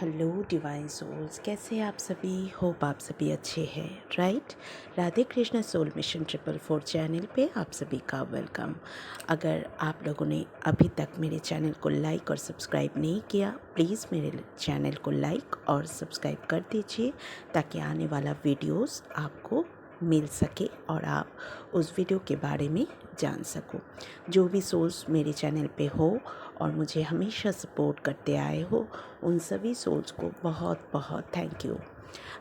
Hello divine souls, कैसे हैं आप सभी। होप आप सभी अच्छे हैं, right. Radhe Krishna soul mission 444 channel पे आप सभी का वेलकम। अगर आप लोगों ने अभी तक मेरे चैनल को लाइक और सब्सक्राइब नहीं किया, प्लीज़ मेरे चैनल को लाइक और सब्सक्राइब कर दीजिए ताकि आने वाला वीडियोस आपको मिल सके और आप उस वीडियो के बारे में जान सको। जो भी सोल्स मेरे चैनल पे हो और मुझे हमेशा सपोर्ट करते आए हो, उन सभी सोल्स को बहुत बहुत थैंक यू।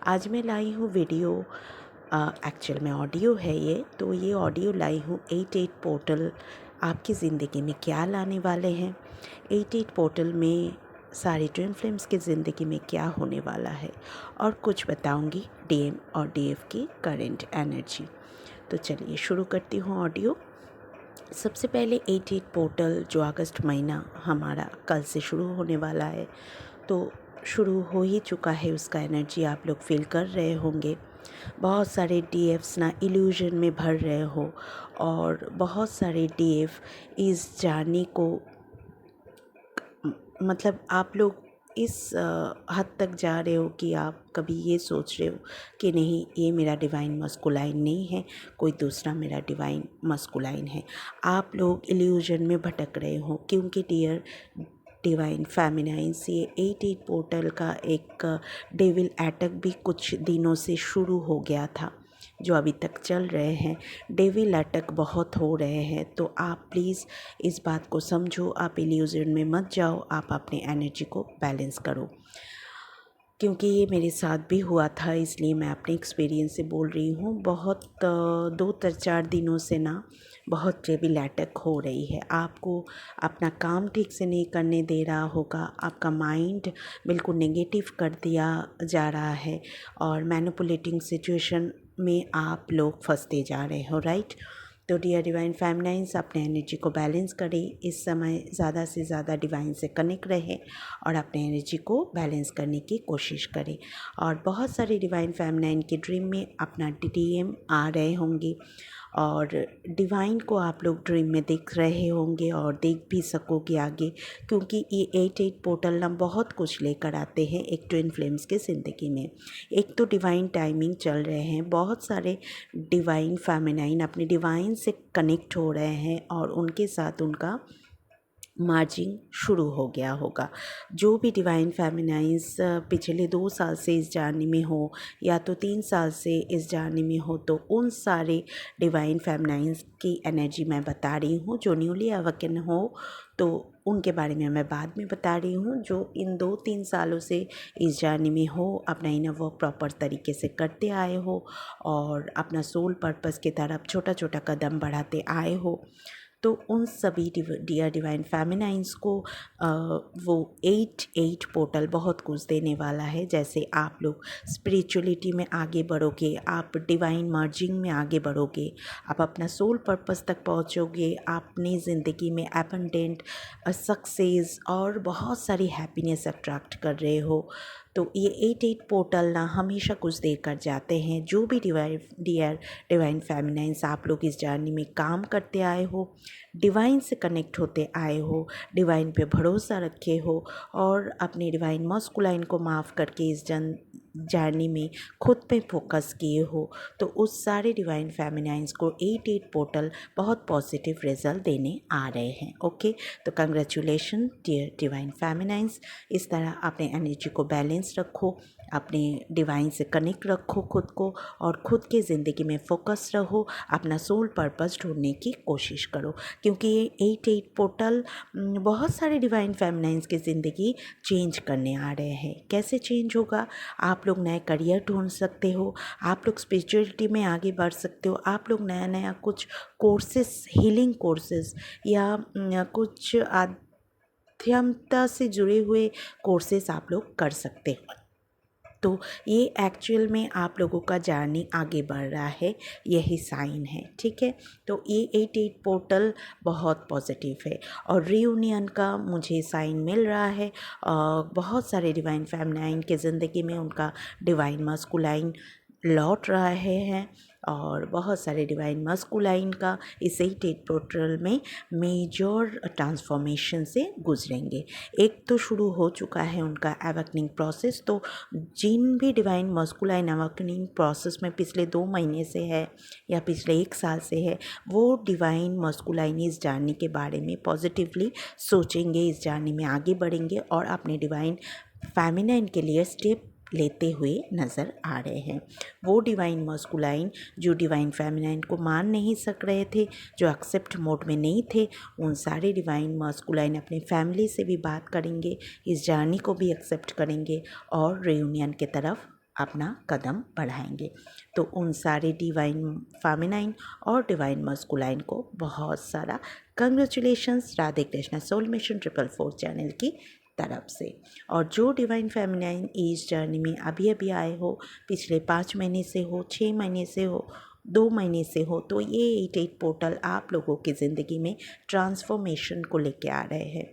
आज मैं लाई हूँ वीडियो, एक्चुअल में ऑडियो है ये, तो ये ऑडियो लाई हूँ 88 पोर्टल आपकी ज़िंदगी में क्या लाने वाले हैं। 88 पोर्टल में सारी ट्विन फ्लेम्स की ज़िंदगी में क्या होने वाला है और कुछ बताऊंगी डीएम और डीएफ की करंट एनर्जी। तो चलिए शुरू करती हूँ ऑडियो। सबसे पहले 88 पोर्टल जो अगस्त महीना हमारा कल से शुरू होने वाला है, तो शुरू हो ही चुका है, उसका एनर्जी आप लोग फील कर रहे होंगे। बहुत सारे डीएफ्स ना इल्यूजन में भर रहे हो और बहुत सारे डीएफ इस जर्नी को मतलब आप लोग इस हद तक जा रहे हो कि आप कभी ये सोच रहे हो कि नहीं, ये मेरा डिवाइन मस्कुलाइन नहीं है, कोई दूसरा मेरा डिवाइन मस्कुलाइन है। आप लोग इल्यूजन में भटक रहे हो क्योंकि डियर डिवाइन फेमिनाइंस, ये 88 पोर्टल का एक डेविल अटैक भी कुछ दिनों से शुरू हो गया था, जो अभी तक चल रहे हैं। डेविल अटैक बहुत हो रहे हैं, तो आप प्लीज़ इस बात को समझो, आप इल्यूजन में मत जाओ, आप अपने एनर्जी को बैलेंस करो। क्योंकि ये मेरे साथ भी हुआ था, इसलिए मैं अपने एक्सपीरियंस से बोल रही हूँ। बहुत 2-4 दिनों से ना बहुत डेविल अटैक हो रही है। आपको अपना काम ठीक से नहीं करने दे रहा होगा, आपका माइंड बिल्कुल नेगेटिव कर दिया जा रहा है और मैनिपुलेटिंग सिचुएशन में आप लोग फंसते जा रहे हो, राइट। तो डियर डिवाइन फेमिनाइंस, अपने एनर्जी को बैलेंस करें। इस समय ज़्यादा से ज़्यादा डिवाइन से कनेक्ट रहें और अपने एनर्जी को बैलेंस करने की कोशिश करें। और बहुत सारे डिवाइन फेमिनाइन के ड्रीम में अपना डीएम आ रहे होंगे और डिवाइन को आप लोग ड्रीम में देख रहे होंगे और देख भी सकोगे आगे, क्योंकि ये 88 पोर्टल ना बहुत कुछ लेकर आते हैं एक ट्विन फ्लेम्स के ज़िंदगी में। एक तो डिवाइन टाइमिंग चल रहे हैं, बहुत सारे डिवाइन फेमिनाइन अपने डिवाइन से कनेक्ट हो रहे हैं और उनके साथ उनका मार्जिंग शुरू हो गया होगा। जो भी डिवाइन फेमिनाइंस पिछले 2 साल से इस जर्नी में हो या तो 3 साल से इस जर्नी में हो, तो उन सारे डिवाइन फेमिनाइंस की एनर्जी मैं बता रही हूँ। जो न्यूली अवेकन हो तो उनके बारे में मैं बाद में बता रही हूँ। जो इन 2-3 सालों से इस जर्नी में हो, अपना इनर वर्क प्रॉपर तरीके से करते आए हो और अपना सोल पर्पस की तरफ छोटा छोटा कदम बढ़ाते आए हो, तो उन सभी डियर डिवाइन फेमिनाइंस को वो 88 पोर्टल बहुत कुछ देने वाला है। जैसे आप लोग स्पिरिचुअलिटी में आगे बढ़ोगे, आप डिवाइन मर्जिंग में आगे बढ़ोगे, आप अपना सोल पर्पस तक पहुंचोगे, अपनी ज़िंदगी में एबंडेंट सक्सेस और बहुत सारी हैप्पीनेस अट्रैक्ट कर रहे हो। तो ये 88 पोर्टल ना हमेशा कुछ देकर जाते हैं। जो भी डिवाइन फेमिनाइंस आप लोग इस जर्नी में काम करते आए हो, डिवाइन से कनेक्ट होते आए हो, डिवाइन पे भरोसा रखे हो और अपने डिवाइन मस्कुलाइन को माफ़ करके इस जर्नी में खुद पे फोकस किए हो, तो उस सारे डिवाइन फेमिनाइंस को 88 पोर्टल बहुत पॉजिटिव रिजल्ट देने आ रहे हैं। ओके, तो कंग्रेचुलेशन डियर डिवाइन फेमिनाइंस। इस तरह अपने एनर्जी को बैलेंस रखो, अपने डिवाइन से कनेक्ट रखो खुद को और खुद की ज़िंदगी में फोकस रहो, अपना सोल पर्पस ढूंढने की कोशिश करो। क्योंकि ये 88 पोर्टल बहुत सारे डिवाइन फेमिनाइंस की ज़िंदगी चेंज करने आ रहे हैं। कैसे चेंज होगा? आप लोग नए करियर ढूंढ सकते हो, आप लोग स्पिरिचुअलिटी में आगे बढ़ सकते हो, आप लोग नया नया कुछ कोर्सेस, हीलिंग कोर्सेस या कुछ आध्यात्मिकता से जुड़े हुए कोर्सेस आप लोग कर सकते हो। तो ये एक्चुअल में आप लोगों का जर्नी आगे बढ़ रहा है, यही साइन है, ठीक है। तो ये 88 पोर्टल बहुत पॉजिटिव है और रीयूनियन का मुझे साइन मिल रहा है। बहुत सारे डिवाइन फेमिनाइन के ज़िंदगी में उनका डिवाइन मस्कुलाइन लौट रहा है और बहुत सारे डिवाइन मस्कुलाइन का इस 8 पोर्टल में मेजर ट्रांसफॉर्मेशन से गुजरेंगे। एक तो शुरू हो चुका है उनका अवेकनिंग प्रोसेस। तो जिन भी डिवाइन मस्कुलाइन अवेकनिंग प्रोसेस में पिछले 2 महीने से है या पिछले 1 साल से है, वो डिवाइन मस्कुलाइन इस जर्नी के बारे में पॉजिटिवली सोचेंगे, इस जर्नी में आगे बढ़ेंगे और अपने डिवाइन फेमिनाइन के लिए स्टेप लेते हुए नज़र आ रहे हैं। वो डिवाइन मस्कुलाइन जो डिवाइन फेमिनाइन को मान नहीं सक रहे थे, जो एक्सेप्ट मोड में नहीं थे, उन सारे डिवाइन मस्कुलाइन अपनी फैमिली से भी बात करेंगे, इस जर्नी को भी एक्सेप्ट करेंगे और रियूनियन की तरफ अपना कदम बढ़ाएंगे। तो उन सारे डिवाइन फेमिनाइन और डिवाइन मस्कुलाइन को बहुत सारा congratulations Radhe Krishna soul mission 444 channel की तरफ से। और जो डिवाइन फेमिनाइन इस जर्नी में अभी अभी आए हो, पिछले 5 महीने से हो, 6 महीने से हो, 2 महीने से हो, तो ये 88 पोर्टल आप लोगों की ज़िंदगी में ट्रांसफॉर्मेशन को लेके आ रहे हैं।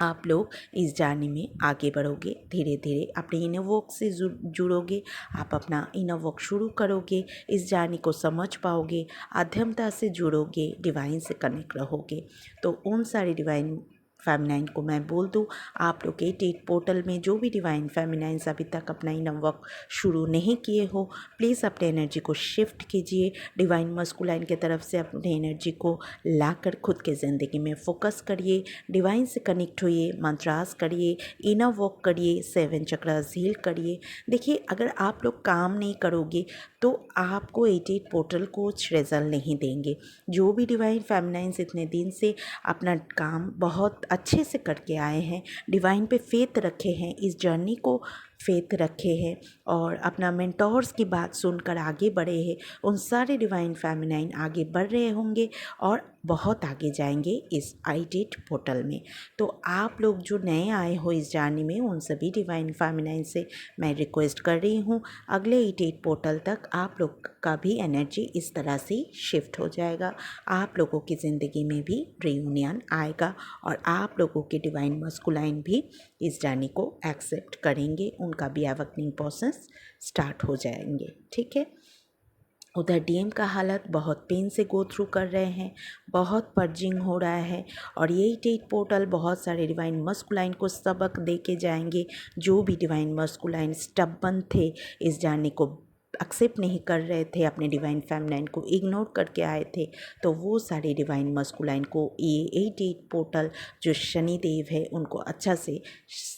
आप लोग इस जर्नी में आगे बढ़ोगे, धीरे धीरे अपने इनर वर्क से जुड़ोगे, आप अपना इनर वर्क शुरू करोगे, इस जर्नी को समझ पाओगे, आध्यात्मिकता से जुड़ोगे, डिवाइन से कनेक्ट रहोगे। तो उन सारे डिवाइन फेमिनाइन को मैं बोल दूँ, आप लोग 88 पोर्टल में जो भी डिवाइन फेमिनाइंस अभी तक अपना इनर वर्क शुरू नहीं किए हो, प्लीज़ अपने एनर्जी को शिफ्ट कीजिए, डिवाइन मस्कुलाइन की तरफ से अपने एनर्जी को लाकर खुद के ज़िंदगी में फोकस करिए, डिवाइन से कनेक्ट होइए, मंत्रास करिए, इनर वर्क करिए, 7 चक्रास हील करिए। देखिए, अगर आप लोग काम नहीं करोगे तो आपको 88 पोर्टल कुछ रिजल्ट नहीं देंगे। जो भी डिवाइन फेमिनाइंस इतने दिन से अपना काम बहुत अच्छे से करके आए हैं, डिवाइन पे फेथ रखे हैं, इस जर्नी को फेथ रखे हैं और अपना मेंटोर्स की बात सुनकर आगे बढ़े हैं, उन सारे डिवाइन फेमिनाइन आगे बढ़ रहे होंगे और बहुत आगे जाएंगे इस 88 पोर्टल में। तो आप लोग जो नए आए हो इस जर्नी में, उन सभी डिवाइन फेमिनाइन से मैं रिक्वेस्ट कर रही हूँ, अगले 88 पोर्टल तक आप लोग का भी एनर्जी इस तरह से शिफ्ट हो जाएगा। आप लोगों की ज़िंदगी में भी रियूनियन आएगा और आप लोगों के डिवाइन मस्कुलाइन भी इस जर्नी को एक्सेप्ट करेंगे, उनका भी अवेकनिंग प्रोसेस स्टार्ट हो जाएंगे। ठीक है। उधर डीएम का हालत बहुत पेन से गो थ्रू कर रहे हैं, बहुत पर्जिंग हो रहा है और ये 88 पोर्टल बहुत सारे डिवाइन मस्कुलाइन को सबक दे के जाएंगे। जो भी डिवाइन मस्कुलाइन स्टबन थे, इस जानने को एक्सेप्ट नहीं कर रहे थे, अपने डिवाइन फेमिनाइन को इग्नोर करके आए थे, तो वो सारे डिवाइन मस्कुलाइन को ये 88 पोर्टल जो शनिदेव है उनको अच्छा से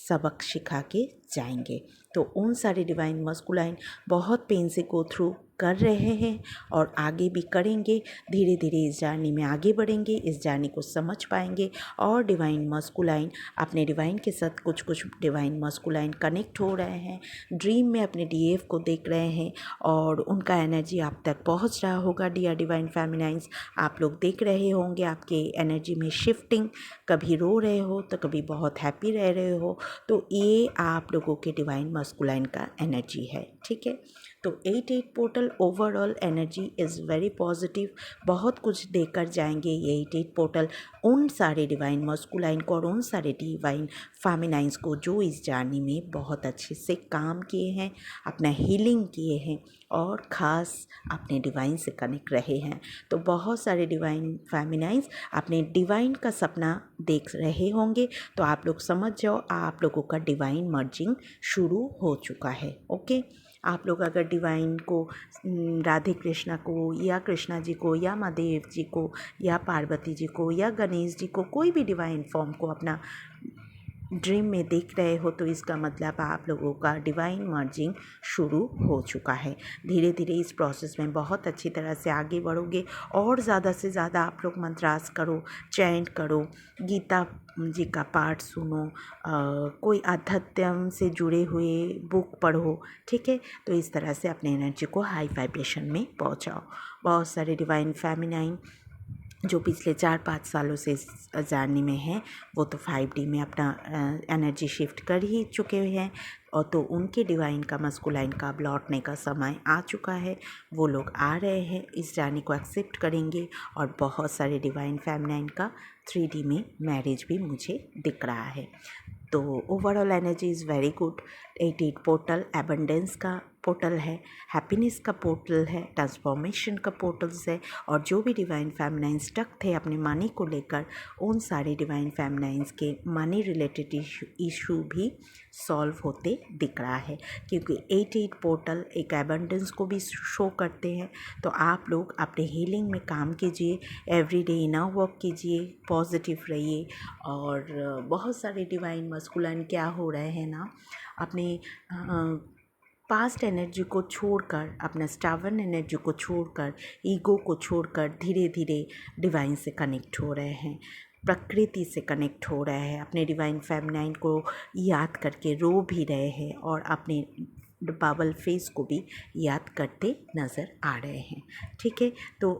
सबक सिखा के जाएंगे। तो उन सारे डिवाइन मस्कुलाइन बहुत पेन से गो थ्रू कर रहे हैं और आगे भी करेंगे, धीरे धीरे इस जर्नी में आगे बढ़ेंगे, इस जर्नी को समझ पाएंगे और डिवाइन मस्कुलाइन अपने डिवाइन के साथ कुछ डिवाइन मस्कुलाइन कनेक्ट हो रहे हैं, ड्रीम में अपने डीएफ को देख रहे हैं और उनका एनर्जी आप तक पहुंच रहा होगा। डियर डिवाइन फेमिनाइंस, आप लोग देख रहे होंगे आपके एनर्जी में शिफ्टिंग, कभी रो रहे हो तो कभी बहुत हैप्पी रह रहे हो, तो ये आप लोगों के डिवाइन मस्कुलाइन का एनर्जी है। ठीक है। तो 88 portal overall energy is very positive, बहुत कुछ देकर जाएंगे ये 88 पोर्टल उन सारे डिवाइन मस्कुलाइन को और उन सारे डिवाइन फेमिनाइंस को जो इस जर्नी में बहुत अच्छे से काम किए हैं, अपना हीलिंग किए हैं और ख़ास अपने डिवाइन से कनेक्ट रहे हैं। तो बहुत सारे डिवाइन फेमिनाइंस अपने डिवाइन का सपना देख रहे होंगे, तो आप लोग समझ जाओ आप लोगों का डिवाइन मर्जिंग शुरू हो चुका है। ओके। आप लोग अगर डिवाइन को, राधे कृष्णा को या कृष्णा जी को या महादेव जी को या पार्वती जी को या गणेश जी को, कोई भी डिवाइन फॉर्म को अपना ड्रीम में देख रहे हो, तो इसका मतलब आप लोगों का डिवाइन मर्जिंग शुरू हो चुका है। धीरे धीरे इस प्रोसेस में बहुत अच्छी तरह से आगे बढ़ोगे और ज़्यादा से ज़्यादा आप लोग मंत्रास करो, चैंट करो, गीता जी का पाठ सुनो, कोई आध्यात्म से जुड़े हुए बुक पढ़ो। ठीक है। तो इस तरह से अपने एनर्जी को हाई वाइब्रेशन में पहुंचाओ। बहुत सारे डिवाइन फेमिनाइन जो पिछले 4-5 सालों से इस जर्नी में हैं, वो तो 5D में अपना एनर्जी शिफ्ट कर ही चुके हैं और तो उनके डिवाइन का मस्कुलाइन का अब लौटने का समय आ चुका है। वो लोग आ रहे हैं, इस जर्नी को एक्सेप्ट करेंगे और बहुत सारे डिवाइन फेमिनाइन का 3D में मैरिज भी मुझे दिख रहा है। तो overall energy is very good. 88 portal abundance का पोर्टल है, हैप्पीनेस का पोर्टल है, ट्रांसफॉर्मेशन का पोर्टल्स है। और जो भी डिवाइन फेमिनाइन स्टक थे अपने मनी को लेकर, उन सारे डिवाइन फेमिनाइंस के मनी रिलेटेड इशू भी सॉल्व होते दिख रहा है, क्योंकि 88 पोर्टल एक एबंडेंस को भी शो करते हैं। तो आप लोग अपने हीलिंग में काम कीजिए, एवरीडे इनर वर्क कीजिए, पॉजिटिव रहिए। और बहुत सारे डिवाइन मस्कुलाइन क्या हो रहे हैं ना, अपने पास्ट एनर्जी को छोड़कर, अपना स्टाबर्न एनर्जी को छोड़कर, ईगो को छोड़कर धीरे धीरे डिवाइन से कनेक्ट हो रहे हैं, प्रकृति से कनेक्ट हो रहे हैं, अपने डिवाइन फेमिनाइन को याद करके रो भी रहे हैं और अपने बबल फेस को भी याद करते नज़र आ रहे हैं। ठीक है, तो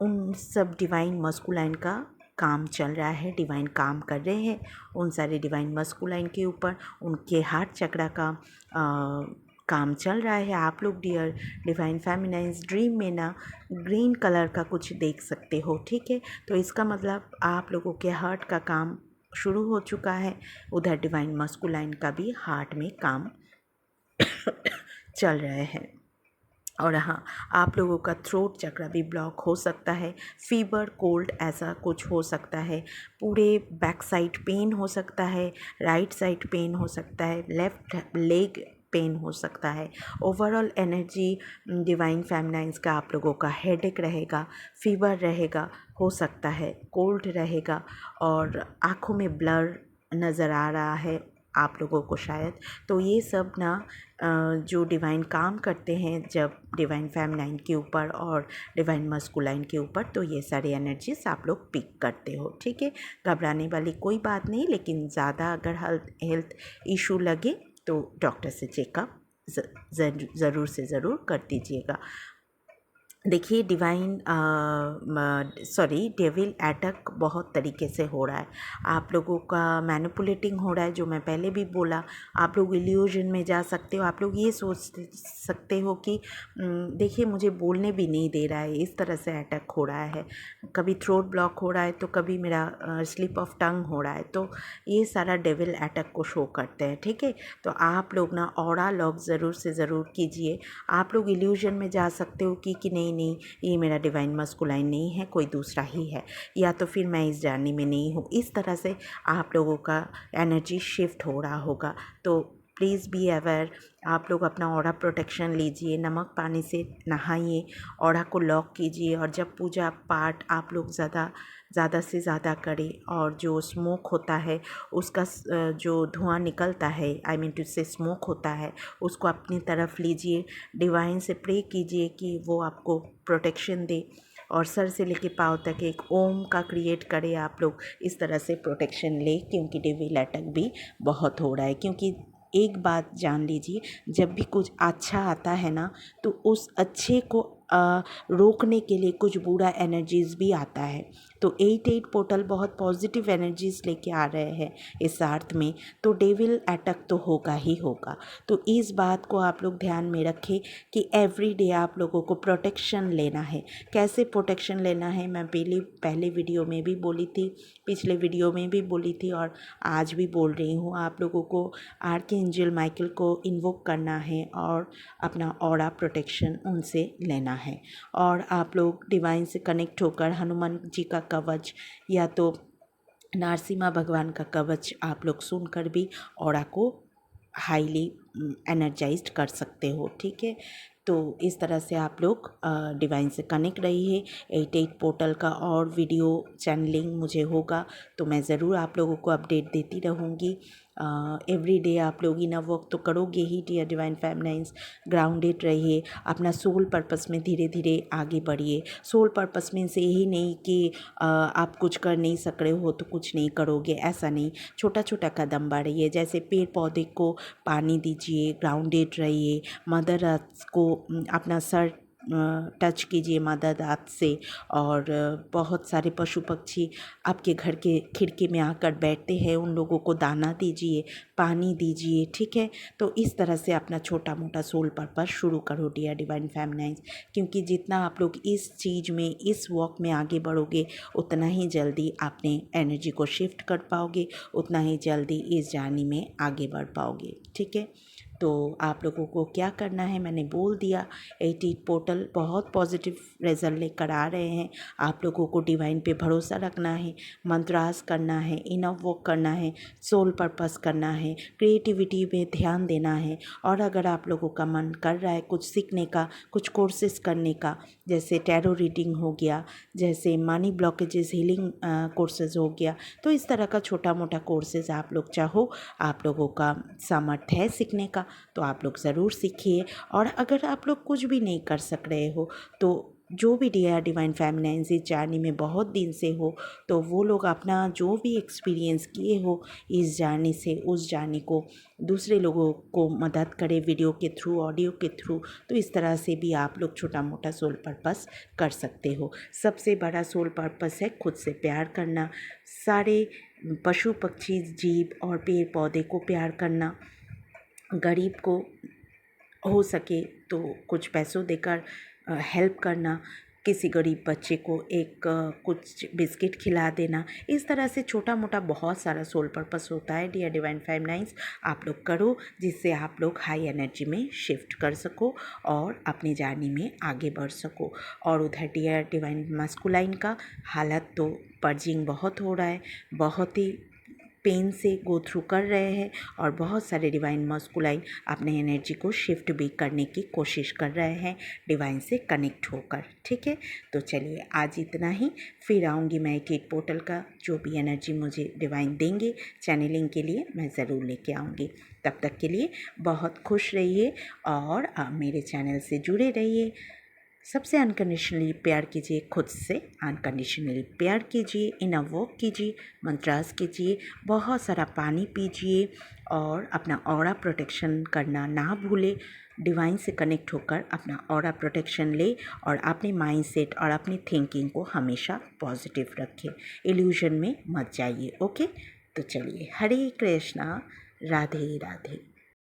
उन सब डिवाइन मस्कुलाइन का काम चल रहा है, डिवाइन काम कर रहे हैं उन सारे डिवाइन मस्कुलाइन के ऊपर, उनके हार्ट चक्रा का काम चल रहा है। आप लोग डियर डिवाइन फेमिनाइंस ड्रीम में ना ग्रीन कलर का कुछ देख सकते हो। ठीक है, तो इसका मतलब आप लोगों के हार्ट का काम शुरू हो चुका है, उधर डिवाइन मस्कुलाइन का भी हार्ट में काम चल रहे हैं। और हाँ, आप लोगों का थ्रोट चक्र भी ब्लॉक हो सकता है, फीवर कोल्ड ऐसा कुछ हो सकता है, पूरे बैक साइड पेन हो सकता है, राइट साइड पेन हो सकता है, लेफ़्ट लेग पेन हो सकता है। ओवरऑल एनर्जी डिवाइन फेमिनाइंस का आप लोगों का हेडेक रहेगा, फीवर रहेगा, हो सकता है कोल्ड रहेगा, और आँखों में ब्लर नज़र आ रहा है आप लोगों को शायद। तो ये सब ना जो डिवाइन काम करते हैं जब डिवाइन फेमिनाइन के ऊपर और डिवाइन मस्कुलाइन के ऊपर, तो ये सारी एनर्जीज आप लोग पिक करते हो। ठीक है, घबराने वाली कोई बात नहीं, लेकिन ज़्यादा अगर हेल्थ इशू लगे तो डॉक्टर से चेकअप ज़रूर से ज़रूर कर दीजिएगा। देखिए डिवाइन डेविल अटैक बहुत तरीके से हो रहा है, आप लोगों का मैनिपुलेटिंग हो रहा है, जो मैं पहले भी बोला। आप लोग इल्यूजन में जा सकते हो, आप लोग ये सोच सकते हो कि देखिए मुझे बोलने भी नहीं दे रहा है, इस तरह से अटैक हो रहा है। कभी थ्रोट ब्लॉक हो रहा है तो कभी मेरा स्लिप ऑफ टंग हो रहा है, तो ये सारा डेविल अटैक को शो करते हैं। ठीक है, तो आप लोग ना ऑरा लॉक ज़रूर से ज़रूर कीजिए। आप लोग इल्यूजन में जा सकते हो कि नहीं नहीं ये मेरा डिवाइन मस्कुलाइन नहीं है, कोई दूसरा ही है, या तो फिर मैं इस जर्नी में नहीं हूँ, इस तरह से आप लोगों का एनर्जी शिफ्ट हो रहा होगा। तो प्लीज़ बी अवेयर, आप लोग अपना ऑरा प्रोटेक्शन लीजिए, नमक पानी से नहाइए, ऑरा को लॉक कीजिए, और जब पूजा पाठ आप लोग ज़्यादा से ज़्यादा करें, और जो स्मोक होता है उसका जो धुआं निकलता है, आई मीन टू से स्मोक होता है, उसको अपनी तरफ लीजिए, डिवाइन से प्रे कीजिए कि वो आपको प्रोटेक्शन दे, और सर से लेके पाँव तक एक ओम का क्रिएट करें आप लोग, इस तरह से प्रोटेक्शन ले, क्योंकि डेविल अटैक भी बहुत हो रहा है। क्योंकि एक बात जान लीजिए, जब भी कुछ अच्छा आता है ना, तो उस अच्छे को रोकने के लिए कुछ बुरा एनर्जीज़ भी आता है। तो 88 पोर्टल बहुत पॉजिटिव एनर्जीज़ लेके आ रहे हैं इस अर्थ में, तो डेविल अटैक तो होगा ही होगा। तो इस बात को आप लोग ध्यान में रखें कि एवरीडे आप लोगों को प्रोटेक्शन लेना है। कैसे प्रोटेक्शन लेना है मैं पहले वीडियो में भी बोली थी, पिछले वीडियो में भी बोली थी, और आज भी बोल रही हूँ। आप लोगों को आर्कएंजल माइकल को इन्वोक करना है और अपना ऑरा प्रोटेक्शन उनसे लेना है। और आप लोग डिवाइन से कनेक्ट होकर हनुमान जी का कवच या तो नरसिम्हा भगवान का कवच आप लोग सुनकर भी ऑरा को हाईली एनर्जाइज्ड कर सकते हो। ठीक है, तो इस तरह से आप लोग डिवाइन से कनेक्ट रहिए। 88 पोर्टल का और वीडियो चैनलिंग मुझे होगा तो मैं ज़रूर आप लोगों को अपडेट देती रहूँगी। एवरीडे आप लोग इनर वर्क तो करोगे ही डियर डिवाइन फेमिनाइंस, ग्राउंडेड रहिए, अपना सोल पर्पस में धीरे धीरे आगे बढ़िए। सोल पर्पस में से यही नहीं कि आप कुछ कर नहीं सक रहे हो तो कुछ नहीं करोगे, ऐसा नहीं। छोटा छोटा कदम बढ़ाइए, जैसे पेड़ पौधे को पानी दीजिए, ग्राउंडेड रहिए, मदर अर्थ को अपना सर टच कीजिए मदद अर्थ से। और बहुत सारे पशु पक्षी आपके घर के खिड़की में आकर बैठते हैं, उन लोगों को दाना दीजिए, पानी दीजिए। ठीक है, तो इस तरह से अपना छोटा मोटा सोल पर्पस शुरू करो डियर डिवाइन फेमिनाइंस, क्योंकि जितना आप लोग इस चीज़ में, इस वॉक में आगे बढ़ोगे, उतना ही जल्दी अपने एनर्जी को शिफ्ट कर पाओगे, उतना ही जल्दी इस जर्नी में आगे बढ़ पाओगे। ठीक है, तो आप लोगों को क्या करना है मैंने बोल दिया। 88 पोर्टल बहुत पॉजिटिव रिजल्ट लेकर आ रहे हैं। आप लोगों को डिवाइन पे भरोसा रखना है, मंत्रास करना है, इनर वर्क करना है, सोल पर्पस करना है, क्रिएटिविटी में ध्यान देना है। और अगर आप लोगों का मन कर रहा है कुछ सीखने का, कुछ कोर्सेज करने का, जैसे टैरो रीडिंग हो गया, जैसे मनी ब्लॉकेजेस हीलिंग कोर्सेज हो गया, तो इस तरह का छोटा मोटा कोर्सेज आप लोग चाहो, आप लोगों का सामर्थ्य है सीखने का, तो आप लोग ज़रूर सीखिए। और अगर आप लोग कुछ भी नहीं कर सक रहे हो, तो जो भी डिवाइन फेमिनाइन इस जर्नी में बहुत दिन से हो, तो वो लोग अपना जो भी एक्सपीरियंस किए हो इस जर्नी से, उस जर्नी को दूसरे लोगों को मदद करे वीडियो के थ्रू, ऑडियो के थ्रू। तो इस तरह से भी आप लोग छोटा मोटा सोल पर्पस कर सकते हो। सबसे बड़ा सोल पर्पस है खुद से प्यार करना, सारे पशु पक्षी जीव और पेड़ पौधे को प्यार करना, गरीब को हो सके तो कुछ पैसों देकर हेल्प करना, किसी गरीब बच्चे को एक कुछ बिस्किट खिला देना। इस तरह से छोटा मोटा बहुत सारा सोल पर्पस होता है डियर डिवाइन फेमिनाइन्स। आप लोग करो जिससे आप लोग हाई एनर्जी में शिफ्ट कर सको और अपनी जर्नी में आगे बढ़ सको। और उधर डियर डिवाइन मस्कुलाइन का हालत तो पर्जिंग बहुत हो रहा है, बहुत ही पेन से गो थ्रू कर रहे हैं और बहुत सारे डिवाइन मस्कुलाइन अपने एनर्जी को शिफ्ट भी करने की कोशिश कर रहे हैं डिवाइन से कनेक्ट होकर। ठीक है, तो चलिए आज इतना ही। फिर आऊँगी मैं एक पोर्टल का जो भी एनर्जी मुझे डिवाइन देंगे चैनलिंग के लिए मैं ज़रूर लेके आऊँगी। तब तक के लिए बहुत खुश रहिए और मेरे चैनल से जुड़े रहिए। सबसे अनकंडीशनली प्यार कीजिए, खुद से अनकंडीशनली प्यार कीजिए, इनर वर्क कीजिए, मंत्रास कीजिए, बहुत सारा पानी पीजिए और अपना ऑरा प्रोटेक्शन करना ना भूले। डिवाइन से कनेक्ट होकर अपना ऑरा प्रोटेक्शन ले और अपने माइंडसेट और अपनी थिंकिंग को हमेशा पॉजिटिव रखें, इल्यूजन में मत जाइए। ओके, तो चलिए, हरे कृष्णा, राधे राधे।